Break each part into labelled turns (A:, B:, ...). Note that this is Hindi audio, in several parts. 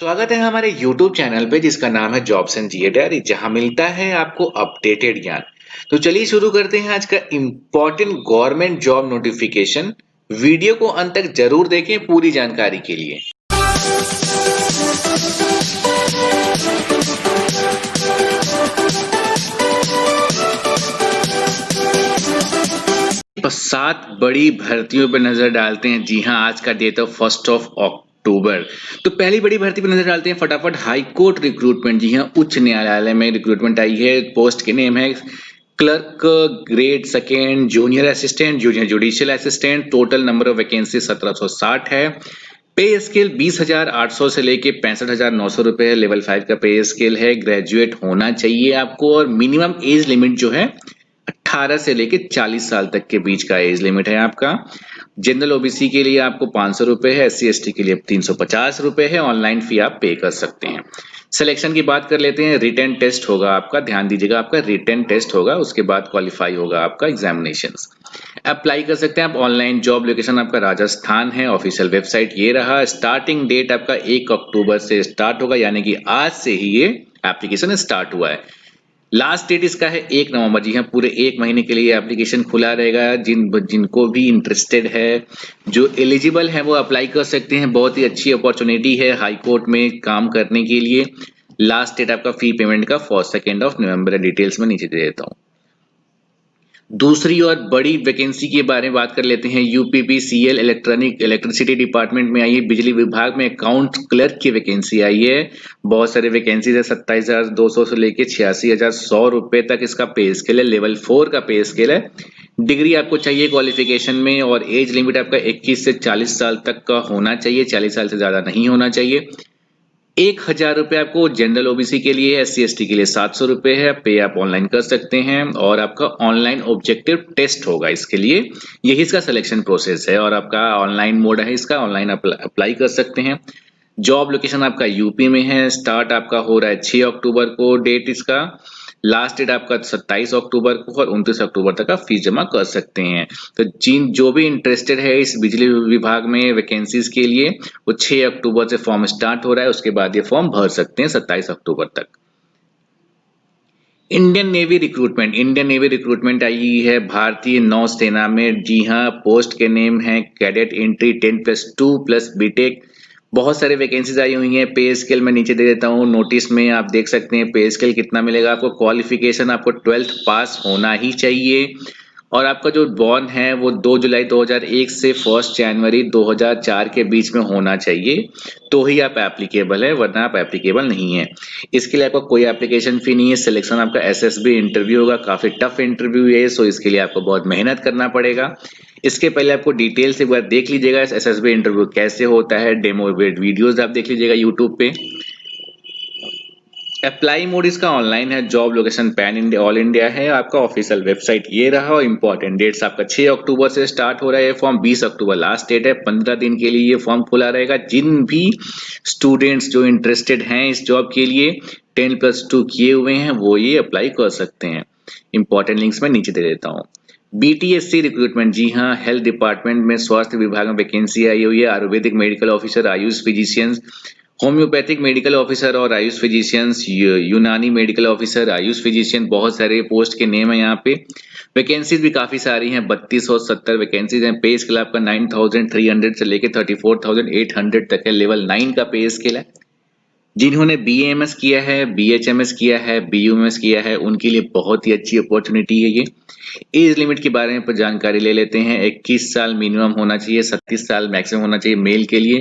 A: स्वागत है हमारे YouTube चैनल पे जिसका नाम है जॉब्स एंड जीए डायरी, जहां मिलता है आपको अपडेटेड ज्ञान। तो चलिए शुरू करते हैं आज का important government job notification. Video को अंत तक जरूर देखें पूरी जानकारी के लिए। 7 बड़ी भर्तियों पर नजर डालते हैं। जी हाँ, आज का डेट है 1 अक्टूबर। तो पहली बड़ी भर्ती पर नजर डालते हैं फटाफट। हाई कोर्ट रिक्रूटमेंट, जी हाँ, उच्च न्यायालय में रिक्रूटमेंट आई है। पोस्ट के नेम है clerk grade second, junior assistant, junior judicial assistant. Total number of vacancy 1760 है। पे स्केल 20,800 से लेके 65,900 रुपए है। लेवल 5 का पे स्केल है। ग्रेजुएट होना चाहिए आपको और मिनिमम एज लिमिट जो है 18 से लेके 40 साल तक के बीच का एज लिमिट है आपका। जनरल ओबीसी के लिए आपको 500 रुपए है। एससी एसटी के लिए 350 रुपए है। ऑनलाइन फी आप पे कर सकते हैं। सिलेक्शन की बात कर लेते हैं। रिटन टेस्ट होगा आपका, ध्यान दीजिएगा, आपका रिटन टेस्ट होगा, उसके बाद क्वालिफाई होगा आपका एग्जामिनेशंस। अप्लाई कर सकते हैं आप ऑनलाइन। जॉब लोकेशन आपका राजस्थान है। ऑफिशियल वेबसाइट ये रहा। स्टार्टिंग डेट आपका 1 अक्टूबर से स्टार्ट होगा, यानी कि आज से ही ये एप्लीकेशन स्टार्ट हुआ है। लास्ट डेट इसका है 1 नवंबर। जी हाँ, पूरे 1 महीने के लिए एप्लीकेशन खुला रहेगा। जिनको भी इंटरेस्टेड है, जो एलिजिबल है, वो अप्लाई कर सकते हैं। बहुत ही अच्छी अपॉर्चुनिटी है हाई कोर्ट में काम करने के लिए। लास्ट डेट आपका फी पेमेंट का 2 नवंबर है। डिटेल्स में नीचे दे देता हूँ। दूसरी और बड़ी वैकेंसी के बारे में बात कर लेते हैं। यूपीपीसीएल इलेक्ट्रिसिटी डिपार्टमेंट में आई है। बिजली विभाग में अकाउंट क्लर्क की वैकेंसी आई है। बहुत सारे वैकेंसीज है। 27,200 से लेके 86,100 रुपए तक इसका पे स्केल है। लेवल 4 का पे स्केल है। डिग्री आपको चाहिए क्वालिफिकेशन में और एज लिमिट आपका 21 से 40 साल तक का होना चाहिए। 40 साल से ज्यादा नहीं होना चाहिए। 1,000 रुपए आपको जनरल ओबीसी के लिए, एससी एसटी के लिए 700 रुपए है। पे आप ऑनलाइन कर सकते हैं और आपका ऑनलाइन ऑब्जेक्टिव टेस्ट होगा इसके लिए। यही इसका सिलेक्शन प्रोसेस है और आपका ऑनलाइन मोड है इसका। ऑनलाइन अप्लाई कर सकते हैं। जॉब लोकेशन आपका यूपी में है। स्टार्ट आपका हो रहा है 6 अक्टूबर को डेट इसका। लास्ट डेट आपका 27 अक्टूबर को और 29 अक्टूबर तक आप फीस जमा कर सकते हैं। तो जो भी इंटरेस्टेड है इस बिजली विभाग में वैकेंसीज के लिए, वो 6 अक्टूबर से फॉर्म स्टार्ट हो रहा है। उसके बाद ये फॉर्म भर सकते हैं 27 अक्टूबर तक। इंडियन नेवी रिक्रूटमेंट आई है भारतीय नौसेना में। जी हाँ, पोस्ट के नेम है कैडेट एंट्री 10+2 प्लस बीटेक। बहुत सारे वैकेंसीज आई हुई हैं। पे स्केल में नीचे दे देता हूँ। नोटिस में आप देख सकते हैं पे स्केल कितना मिलेगा आपको। क्वालिफिकेशन आपको 12th पास होना ही चाहिए और आपका जो बॉर्न है वो 2 जुलाई 2001 से 1 जनवरी 2004 के बीच में होना चाहिए, तो ही आप एप्लीकेबल है, वरना आप एप्लीकेबल नहीं है। इसके लिए आपका कोई एप्लीकेशन फी नहीं है। सिलेक्शन आपका एसएसबी इंटरव्यू होगा। काफी टफ इंटरव्यू है, सो इसके लिए आपको बहुत मेहनत करना पड़ेगा। इसके पहले आपको डिटेल से एक बार देख लीजिएगा एसएसबी इंटरव्यू कैसे होता है। डेमो वीडियोस आप देख लीजिएगा यूट्यूब पे। अप्लाई मोड इसका ऑनलाइन है। Job location pan India all India है। आपका ऑफिशियल वेबसाइट ये रहा। इंपॉर्टेंट डेट्स आपका 6 अक्टूबर से स्टार्ट हो रहा है ये फॉर्म। 20 अक्टूबर लास्ट डेट है। 15 दिन के लिए ये फॉर्म खुला रहेगा। जिन भी स्टूडेंट्स जो इंटरेस्टेड हैं इस जॉब के लिए, 10+2 किए हुए हैं, वो ये अप्लाई कर सकते हैं। इंपॉर्टेंट लिंक्स में नीचे दे देता हूँ। बीटीएससी रिक्रूटमेंट, जी हाँ, हेल्थ डिपार्टमेंट में स्वास्थ्य विभाग में वैकेंसी आई हुई है। Ayurvedic medical officer, Ayush physicians, homeopathic medical officer और आयुष फिजिशियंस, यूनानी मेडिकल ऑफिसर, आयुष फिजिशियन। बहुत सारे पोस्ट के नेम है यहाँ पे। वैकेंसीज भी काफी सारी हैं। 3270 वैकेंसीज हैं। पे स्केल आपका 9,300 से लेके 34,800 तक है। लेवल 9 का पे स्केल है। जिन्होंने बीएएमएस किया है, बीएचएमएस किया है, बीयूएमएस किया है, उनके लिए बहुत ही अच्छी अपॉर्चुनिटी है ये। एज लिमिट के बारे में जानकारी ले लेते हैं। 21 साल मिनिमम होना चाहिए। 37 साल मैक्सिमम होना चाहिए मेल के लिए।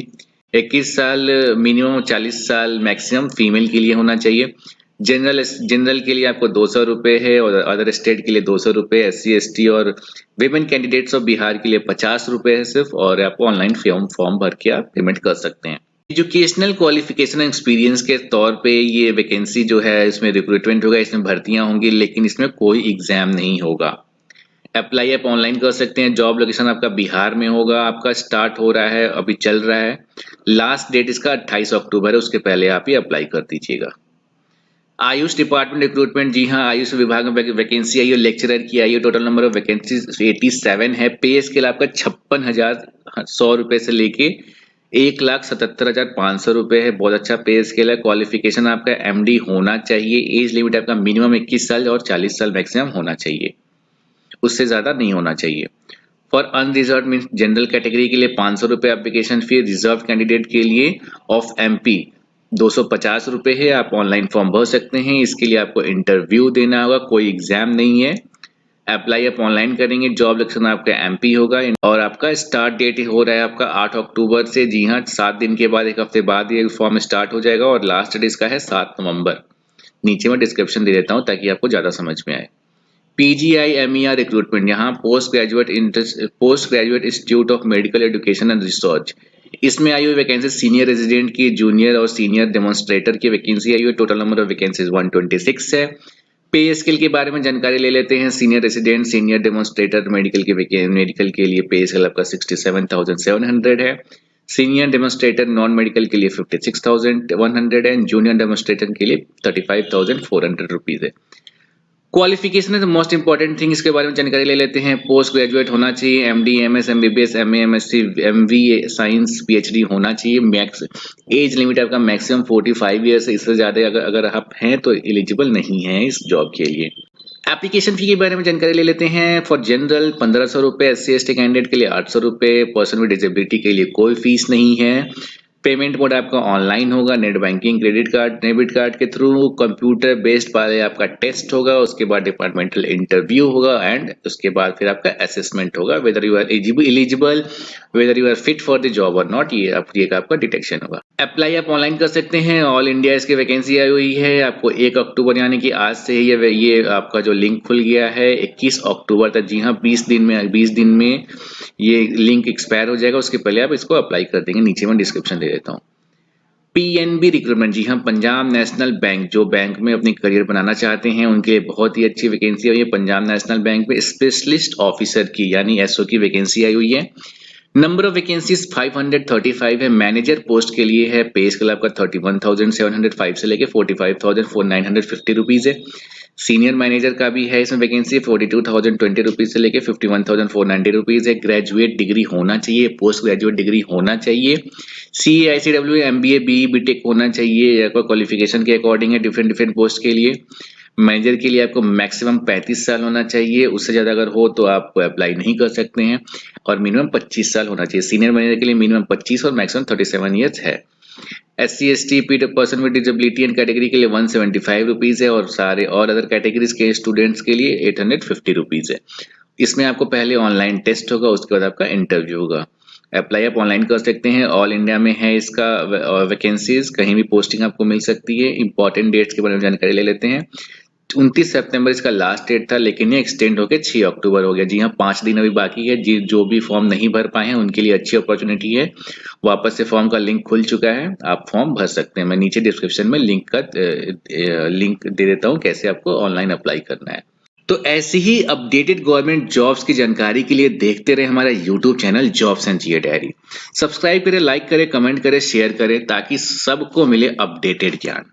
A: 21 साल मिनिमम, 40 साल मैक्सिमम फीमेल के लिए होना चाहिए। जनरल के लिए आपको 200 रुपए है और अदर स्टेट के लिए 200 रुपए। एससी एसटी और विमेन कैंडिडेट्स ऑफ बिहार के लिए 50 रुपए है सिर्फ, और आप ऑनलाइन फॉर्म भर के आप पेमेंट कर सकते हैं। एजुकेशनल क्वालिफिकेशन एक्सपीरियंस के तौर पे ये वैकेंसी जो है इसमें रिक्रूटमेंट होगा, इसमें भर्तियां होंगी, लेकिन इसमें कोई एग्जाम नहीं होगा। अप्लाई आप ऑनलाइन कर सकते हैं। जॉब लोकेशन आपका बिहार में होगा। आपका स्टार्ट हो रहा है, अभी चल रहा है। लास्ट डेट इसका 28 अक्टूबर है। उसके पहले आप ये अप्लाई कर दीजिएगा। आयुष डिपार्टमेंट रिक्रूटमेंट, जी हाँ, आयुष विभाग में वैकेंसी आई है। लेक्चरर की आई है। टोटल नंबर ऑफ वैकेंसी 87 है। पे स्केल आपका 56,100 रुपए से लेके 1,77,500 रुपए है। बहुत अच्छा पे स्केल है। क्वालिफिकेशन आपका एमडी होना चाहिए। एज लिमिट आपका मिनिमम 21 साल और 40 साल मैक्सिमम होना चाहिए, उससे ज्यादा नहीं होना चाहिए। For unreserve means general category के लिए 500 रुपए एप्लीकेशन फी, रिजर्व कैंडिडेट के लिए ऑफ एमपी 250 रुपए है। आप ऑनलाइन फॉर्म भर सकते हैं। इसके लिए आपको इंटरव्यू देना होगा, कोई एग्जाम नहीं है। अप्लाई आप ऑनलाइन करेंगे, जॉब लोकेशन आपका एमपी होगा और आपका स्टार्ट डेट हो रहा है आपका 8 अक्टूबर से। जी हाँ, 7 दिन के बाद, 1 हफ्ते बाद ये फॉर्म स्टार्ट हो जाएगा और लास्ट डेट इसका है 7 नवंबर। नीचे मैं डिस्क्रिप्शन दे देता हूँ ताकि आपको ज्यादा समझ में आए। PGI-MER रिक्रूटमेंट, यहाँ post graduate institute of medical education and research. इसमें आई हुई वैकेंसी सीनियर रेजिडेंट की, जूनियर और सीनियर डेमोन्स्ट्रेटर की वैकेंसी आई हुई। टोटल नंबर ऑफ वैकेंसीज 126 है। पे स्केल के बारे में जानकारी ले लेते हैं। Senior resident, senior demonstrator medical के लिए पे स्केल आपका 67,700 है। सीनियर डेमोन्स्ट्रेटर नॉन मेडिकल के लिए 56,100 है। जूनियर डेमोन्स्ट्रेटर के लिए 35,400 रुपीज है। Qualification is the most important thing, इसके बारे में जानकारी ले लेते हैं। पोस्ट ग्रेजुएट होना चाहिए, MD, MS, MBBS, MA, MSc, MVA, science, PhD होना चाहिए। मैक्स एज लिमिट आपका मैक्सिमम 45 ईयर्स है, इससे ज्यादा अगर आप हैं तो एलिजिबल नहीं है इस जॉब के लिए। एप्लीकेशन फी के बारे में जानकारी ले लेते हैं। फॉर जनरल 1500 रुपए, SC/ST कैंडिडेट के लिए 800 रुपए, पर्सन विद डिसेबिलिटी के लिए कोई फीस नहीं है। पेमेंट मोड आपका ऑनलाइन होगा, net banking, credit card, debit card के थ्रू। कंप्यूटर बेस्ड पहले आपका टेस्ट होगा, उसके बाद डिपार्टमेंटल इंटरव्यू होगा एंड उसके बाद फिर आपका असेसमेंट होगा whether you are eligible, whether you are fit for the job और नॉट। ये आपका डिटेक्शन होगा। अप्लाई आप ऑनलाइन कर सकते हैं। ऑल इंडिया इसकी वैकेंसी आई हुई है। आपको 1 अक्टूबर यानी कि आज से ही ये आपका जो लिंक खुल गया है 21 अक्टूबर तक। जी हाँ, 20 दिन में ये लिंक एक्सपायर हो जाएगा, उसके पहले आप इसको अप्लाई कर देंगे। नीचे मैं डिस्क्रिप्शन दे देता हूँ। पीएनबी रिक्रूटमेंट, जी हाँ, पंजाब नेशनल बैंक, जो बैंक में अपनी करियर बनाना चाहते हैं उनके लिए बहुत ही अच्छी वैकेंसी आई है। पंजाब नेशनल बैंक में स्पेशलिस्ट ऑफिसर की यानी एसओ की वैकेंसी आई हुई है। नंबर ऑफ वैकेंसीज 535 है। मैनेजर पोस्ट के लिए है। पे स्केल आपका 31,705 से लेके 45,950 रुपीज है। सीनियर मैनेजर का भी है इसमें वैकेंसी, 42,020 रुपीज से लेके 51,490 रुपीज है। ग्रेजुएट डिग्री होना चाहिए, पोस्ट ग्रेजुएट डिग्री होना चाहिए। CAICW, MBA, BE, BTech होना चाहिए या कोई क्वालिफिकेशन के अकॉर्डिंग है डिफरेंट पोस्ट के लिए। मैनेजर के लिए आपको मैक्सिमम 35 साल होना चाहिए, उससे ज्यादा अगर हो तो आप अप्लाई नहीं कर सकते हैं और मिनिमम 25 साल होना चाहिए। सीनियर मैनेजर के लिए मिनिमम 25 और मैक्सिमम 37 ईयर्स है। SC/ST person with disability and category के लिए 175 रुपीज है और सारे और अदर कैटेगरीज के स्टूडेंट्स के लिए 850 रुपीज है। इसमें आपको पहले ऑनलाइन टेस्ट होगा, उसके बाद आपका इंटरव्यू होगा। अप्लाई आप ऑनलाइन कर सकते हैं। ऑल इंडिया में है इसका वैकेंसीज, कहीं भी पोस्टिंग आपको मिल सकती है। इंपॉर्टेंट डेट्स के बारे में जानकारी ले लेते हैं। 29 सितंबर इसका लास्ट डेट था, लेकिन ये एक्सटेंड होकर 6 अक्टूबर हो गया। जी हाँ, 5 दिन अभी बाकी है। जो भी फॉर्म नहीं भर पाए हैं उनके लिए अच्छी अपॉर्चुनिटी है। वापस से फॉर्म का लिंक खुल चुका है, आप फॉर्म भर सकते हैं। मैं नीचे डिस्क्रिप्शन में लिंक दे देता हूँ कैसे आपको ऑनलाइन अप्लाई करना है। तो ऐसी ही अपडेटेड गवर्नमेंट जॉब्स की जानकारी के लिए देखते रहे हमारा YouTube channel jobs and GA diary. Subscribe करें, लाइक करें, कमेंट करें, शेयर करें ताकि सबको मिले अपडेटेड ज्ञान।